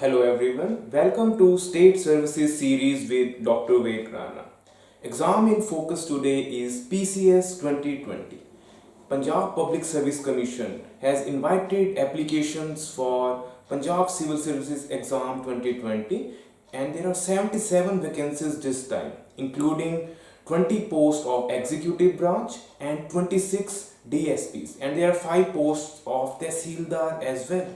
Hello everyone, welcome to State Services series with Dr. Vivek Rana. Exam in focus today is PCS 2020. Punjab Public Service Commission has invited applications for Punjab Civil Services Exam 2020 and there are 77 vacancies this time, including 20 posts of Executive Branch and 26 DSPs, and there are 5 posts of Tehsildar as well.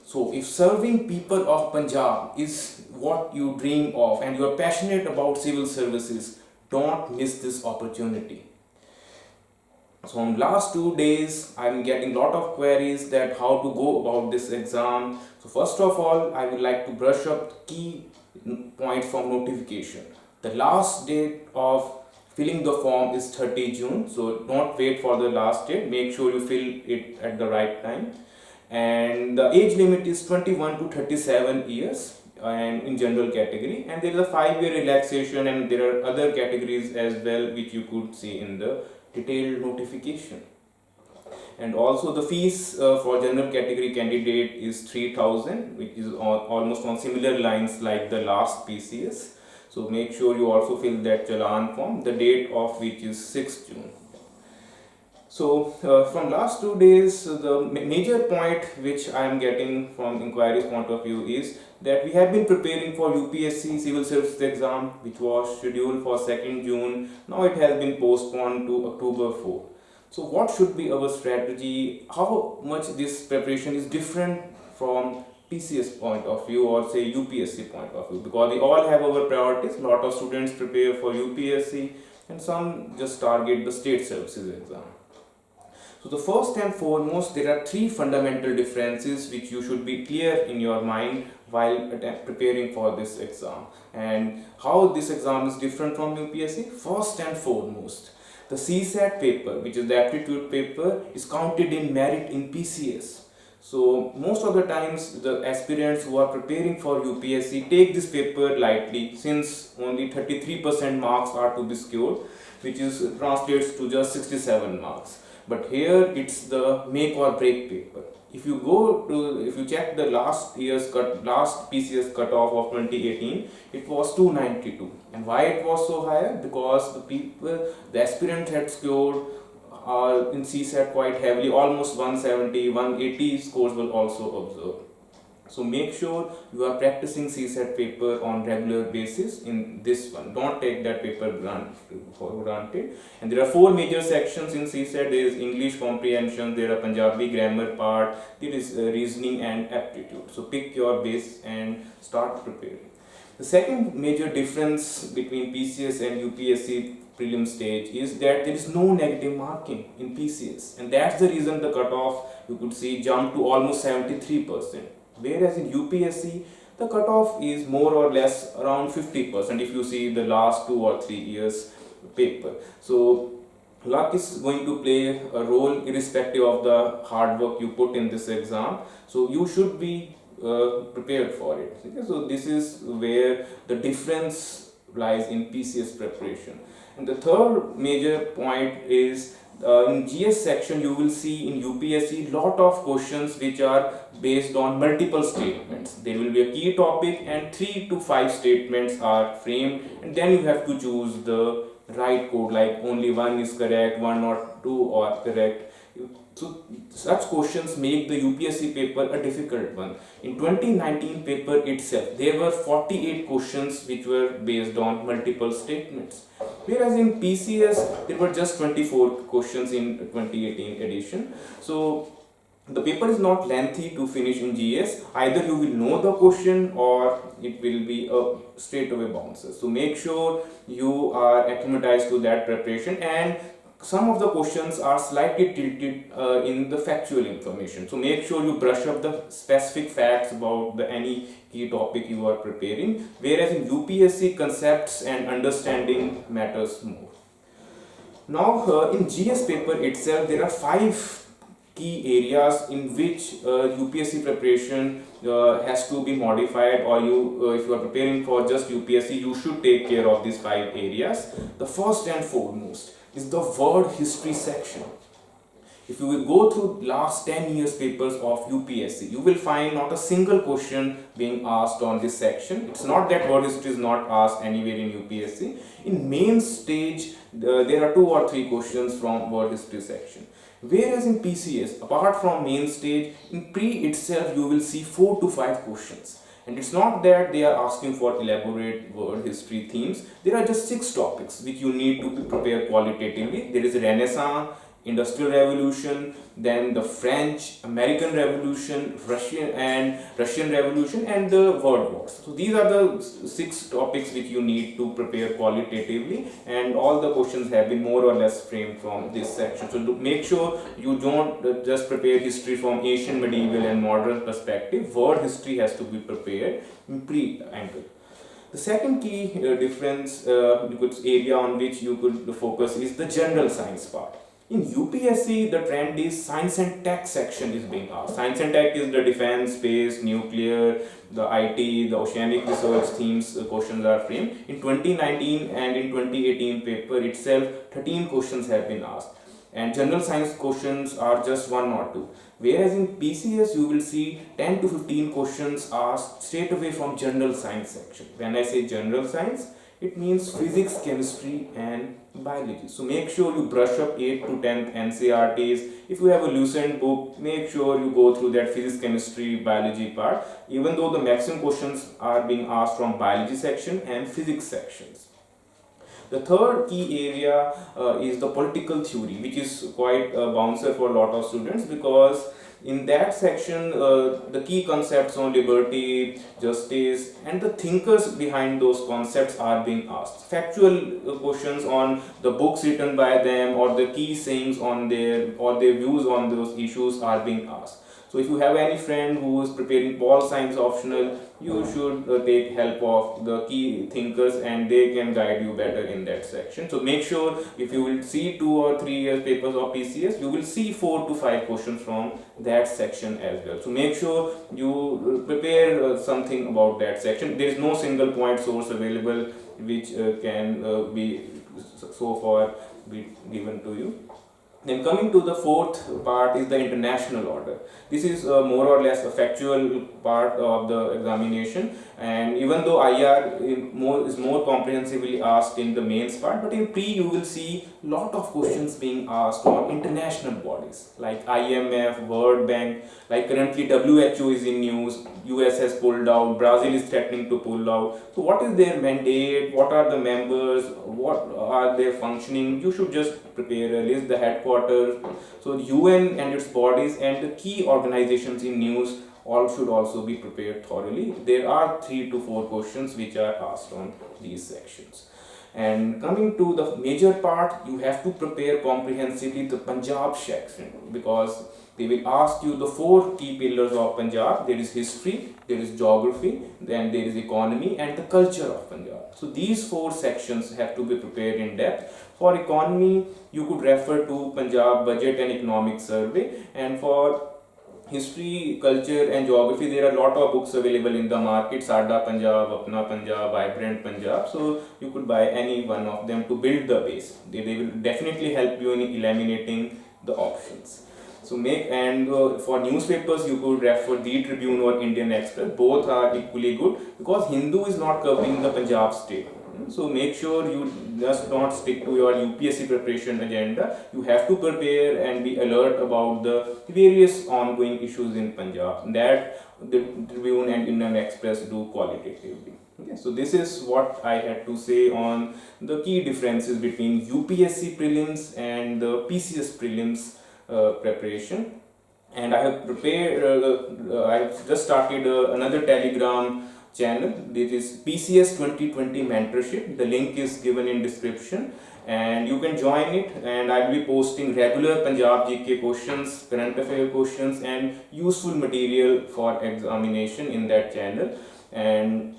So, if serving people of Punjab is what you dream of and you are passionate about civil services, don't miss this opportunity. So, in last 2 days, I am getting lot of queries that how to go about this exam. So, first of all, I would like to brush up key points from notification. The last date of filling the form is 30 June. So, don't wait for the last date. Make sure you fill it at the right time. And the age limit is 21 to 37 years and in general category, and there is a 5-year relaxation, and there are other categories as well which you could see in the detailed notification. And also the fees for general category candidate is 3,000, which is almost on similar lines like the last PCS. So make sure you also fill that challan form, the date of which is 6th June. So from last 2 days, the major point which I am getting from inquiries point of view is that we have been preparing for UPSC Civil Service exam, which was scheduled for 2nd June. Now it has been postponed to October 4. So what should be our strategy? How much this preparation is different from PCS point of view or say UPSC point of view? Because we all have our priorities. A lot of students prepare for UPSC and some just target the state services exam. So the first and foremost, there are 3 fundamental differences which you should be clear in your mind while preparing for this exam. And how this exam is different from UPSC? First and foremost, the CSAT paper, which is the aptitude paper, is counted in merit in PCS. So most of the times the aspirants who are preparing for UPSC take this paper lightly, since only 33% marks are to be scored, which is translates to just 67 marks. But here it's the make or break paper. If you check the last PCS cutoff of 2018, it was 292. And why it was so high? Because the aspirants had scored in CSAT quite heavily, almost 170, 180 scores were also observed. So make sure you are practicing CSAT paper on regular basis in this one. Don't take that paper for granted. And there are 4 major sections in CSAT. There is English comprehension, there are Punjabi grammar part, there is reasoning and aptitude. So pick your base and start preparing. The second major difference between PCS and UPSC prelim stage is that there is no negative marking in PCS. And that's the reason the cutoff, you could see, jumped to almost 73%. Whereas in UPSC, the cutoff is more or less around 50% if you see the last 2 or 3 years paper. So luck is going to play a role irrespective of the hard work you put in this exam. So you should be prepared for it. Okay? So this is where the difference lies in PCS preparation. And the third major point is in GS section you will see in UPSC lot of questions which are based on multiple statements. There will be a key topic and 3 to 5 statements are framed, and then you have to choose the right code, like only one is correct, 1 or 2 are correct. So such questions make the UPSC paper a difficult one. In 2019 paper itself, there were 48 questions which were based on multiple statements. Whereas in PCS, there were just 24 questions in 2018 edition. So the paper is not lengthy to finish in GS. Either you will know the question or it will be a straight away bouncer. So make sure you are acclimatized to that preparation, and some of the questions are slightly tilted in the factual information. So make sure you brush up the specific facts about any key topic you are preparing. Whereas in UPSC, concepts and understanding matters more. Now in GS paper itself, there are 5 key areas in which UPSC preparation has to be modified, or if you are preparing for just UPSC, you should take care of these 5 areas. The first and foremost is the word history section. If you will go through last 10 years papers of UPSC, you will find not a single question being asked on this section. It's not that world history is not asked anywhere in UPSC. In main stage, there are 2 or 3 questions from world history section. Whereas in PCS, apart from main stage, in pre itself you will see 4 to 5 questions. And it's not that they are asking for elaborate world history themes. There are just 6 topics which you need to prepare qualitatively. There is Renaissance, Industrial Revolution, then the French, American Revolution, Russian Revolution, and the World Wars. So these are the 6 topics which you need to prepare qualitatively, and all the questions have been more or less framed from this section. So make sure you don't just prepare history from ancient, medieval, and modern perspective. World history has to be prepared in pre-angle. The second key difference area on which you could focus is the general science part. In UPSC, the trend is science and tech section is being asked. Science and tech is the defense, space, nuclear, the IT, the oceanic research themes questions are framed. In 2019 and in 2018 paper itself, 13 questions have been asked. And general science questions are just 1 or 2. Whereas in PCS, you will see 10 to 15 questions asked straight away from general science section. When I say general science, it means physics, chemistry, and biology. So make sure you brush up 8th to 10th NCERTs. If you have a Lucent book, make sure you go through that physics, chemistry, biology part, even though the maximum questions are being asked from biology section and physics sections. The third key area is the political theory, which is quite a bouncer for a lot of students, because in that section the key concepts on liberty, justice, and the thinkers behind those concepts are being asked. Factual questions on the books written by them or the key sayings on their views on those issues are being asked. So if you have any friend who is preparing pol science optional, you should take help of the key thinkers, and they can guide you better in that section. So make sure if you will see 2 or 3 years papers of PCS, you will see 4 to 5 questions from that section as well. So make sure you prepare something about that section. There is no single point source available which can be so far be given to you. Then coming to the fourth part is the international order. This is more or less a factual part of the examination, and even though IR is more comprehensively asked in the mains part, but in pre you will see lot of questions being asked on international bodies like IMF, World Bank. Like currently WHO is in news, US has pulled out, Brazil is threatening to pull out. So what is their mandate, what are the members, what are their functioning? You should just prepare a list, the headquarters. So UN and its bodies and the key organizations in news all should also be prepared thoroughly. There are 3 to 4 questions which are asked on these sections. And coming to the major part, you have to prepare comprehensively the Punjab section, because they will ask you the 4 key pillars of Punjab. There is history, there is geography, then there is economy and the culture of Punjab. So these 4 sections have to be prepared in depth. For economy, you could refer to Punjab Budget and Economic Survey, and for history, culture, and geography, there are a lot of books available in the market. Sada Punjab, Apna Punjab, Vibrant Punjab. So you could buy any one of them to build the base. They will definitely help you in eliminating the options. So for newspapers, you could refer The Tribune or Indian Express. Both are equally good, because Hindu is not covering the Punjab state. So make sure you just not stick to your UPSC preparation agenda. You have to prepare and be alert about the various ongoing issues in Punjab that the Tribune and Indian Express do qualitatively. Okay, so this is what I had to say on the key differences between UPSC prelims and the PCS prelims preparation. And I have prepared, I have just started another Telegram channel. This is PCS 2020 mentorship. The link is given in description, and you can join it, and I will be posting regular Punjab GK questions, current affair questions, and useful material for examination in that channel. And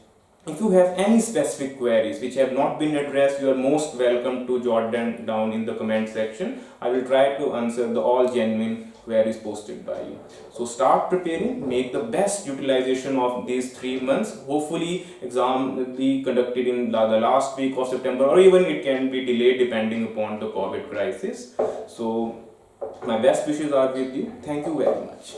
if you have any specific queries which have not been addressed, you are most welcome to jot them down in the comment section. I will try to answer the all genuine queries posted by you. So start preparing, make the best utilization of these 3 months. Hopefully exam will be conducted in the last week of September, or even it can be delayed depending upon the COVID crisis. So My best wishes are with you. Thank you very much.